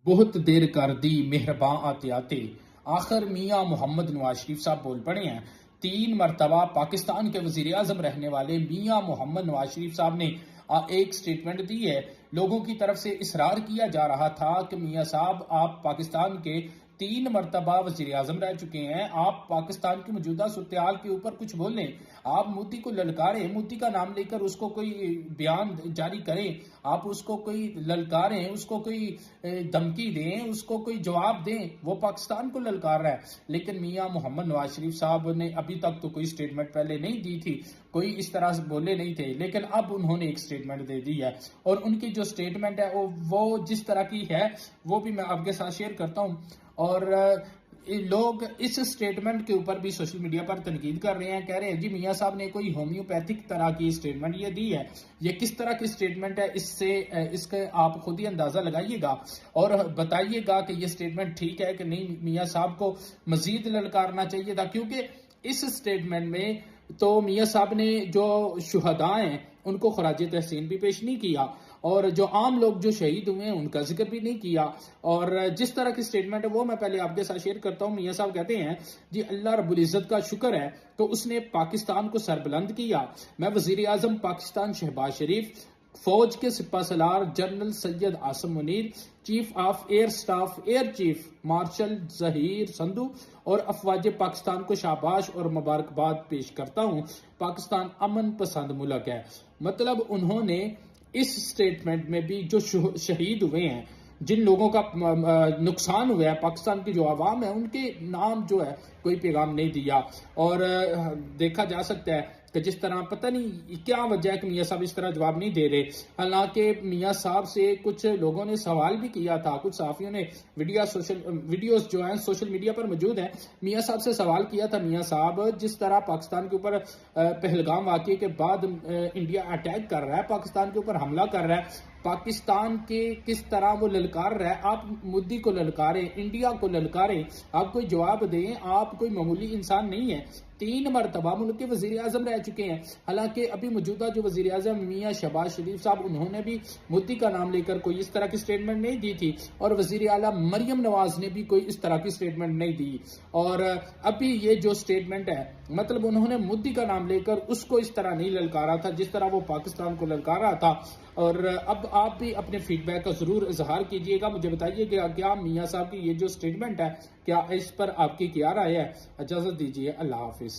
बहुत देर कर दी मेहरबां आते आते। आखिर मियां मोहम्मद नवाज शरीफ साहब बोल पड़े हैं। 3 मरतबा पाकिस्तान के वजीर आजम रहने वाले मियां मोहम्मद नवाज शरीफ साहब ने एक स्टेटमेंट दी है। लोगों की तरफ से इसरार किया जा रहा था कि मियां साहब आप पाकिस्तान के 3 मरतबा वजीर आजम रह चुके हैं, आप पाकिस्तान की मौजूदा सूरत हाल के ऊपर कुछ बोलें, आप मोदी को ललकारें, मोदी का नाम लेकर उसको कोई बयान जारी करें, आप उसको कोई ललकारें, उसको कोई धमकी दें, उसको कोई जवाब दें। वो पाकिस्तान को ललकार रहा है। लेकिन मियां मोहम्मद नवाज शरीफ साहब ने अभी तक तो कोई स्टेटमेंट पहले नहीं दी थी, कोई इस तरह से बोले नहीं थे, लेकिन अब उन्होंने एक स्टेटमेंट दे दी है। और उनकी जो स्टेटमेंट है वो जिस तरह की है वो भी मैं आपके साथ शेयर करता हूं। और लोग इस स्टेटमेंट के ऊपर भी सोशल मीडिया पर तनकीद कर रहे हैं, कह रहे हैं जी मियां साहब ने कोई होम्योपैथिक तरह की स्टेटमेंट ये दी है। ये किस तरह की स्टेटमेंट है, इसके आप खुद ही अंदाजा लगाइएगा और बताइएगा कि ये स्टेटमेंट ठीक है कि नहीं। मियां साहब को मजीद ललकारना चाहिए था, क्योंकि इस स्टेटमेंट में तो मियां साहब ने जो शुहदा हैं उनको खराज तहसीन भी पेश नहीं किया, और जो आम लोग जो शहीद हुए हैं उनका जिक्र भी नहीं किया। और जिस तरह की स्टेटमेंट है वो मैं पहले आपके साथ शेयर करता हूं। मियां साहब कहते हैं जी अल्लाह रब्बुल इज्जत का शुक्र है तो उसने पाकिस्तान को सरबुलंद किया। मैं वजीर आजम पाकिस्तान शहबाज शरीफ, फौज के सिपा सलार general Syed Asim Munir, chief of air staff air chief marshal Zaheer Sandhu और अफवाज पाकिस्तान को शाबाश और मुबारकबाद पेश करता हूं। पाकिस्तान अमन पसंद मुल्क है। मतलब उन्होंने इस स्टेटमेंट में भी जो शहीद हुए हैं, जिन लोगों का नुकसान हुआ है, पाकिस्तान की जो आवाम है, उनके नाम जो है कोई पैगाम नहीं दिया। और देखा जा सकता है कि जिस तरह पता नहीं क्या वजह है कि मियां साहब इस तरह जवाब नहीं दे रहे। हालांकि मियां साहब से कुछ लोगों ने सवाल भी किया था, कुछ सहाफियों ने वीडियोस जो हैं सोशल मीडिया पर मौजूद हैं, मियां साहब से सवाल किया था। मियां साहब जिस तरह पाकिस्तान के ऊपर पहलगाम वाकये के बाद इंडिया अटैक कर रहा है, पाकिस्तान के ऊपर हमला कर रहा है, पाकिस्तान के किस तरह वो ललकार रहा है, आप मोदी को ललकारें, इंडिया को ललकारें, आप कोई जवाब दें। आप कोई मामूली इंसान नहीं है, 3 मरतबा मुल्क के वजीर आजम रह चुके हैं। हालांकि अभी मौजूदा जो वजीर आजम मियां शहबाज शरीफ साहब, उन्होंने भी मोदी का नाम लेकर कोई इस तरह की स्टेटमेंट नहीं दी थी, और वजीर आला मरियम नवाज ने भी कोई इस तरह की स्टेटमेंट नहीं दी। और अभी ये जो स्टेटमेंट है, मतलब उन्होंने मोदी का नाम लेकर उसको इस तरह नहीं ललकारा था जिस तरह वो पाकिस्तान को ललकार रहा था। और अब आप भी अपने फीडबैक का जरूर इजहार कीजिएगा, मुझे बताइएगा क्या मियां साहब की ये जो स्टेटमेंट है, क्या इस पर आपकी क्या राय है। इजाजत दीजिए, अल्लाह हाफिज।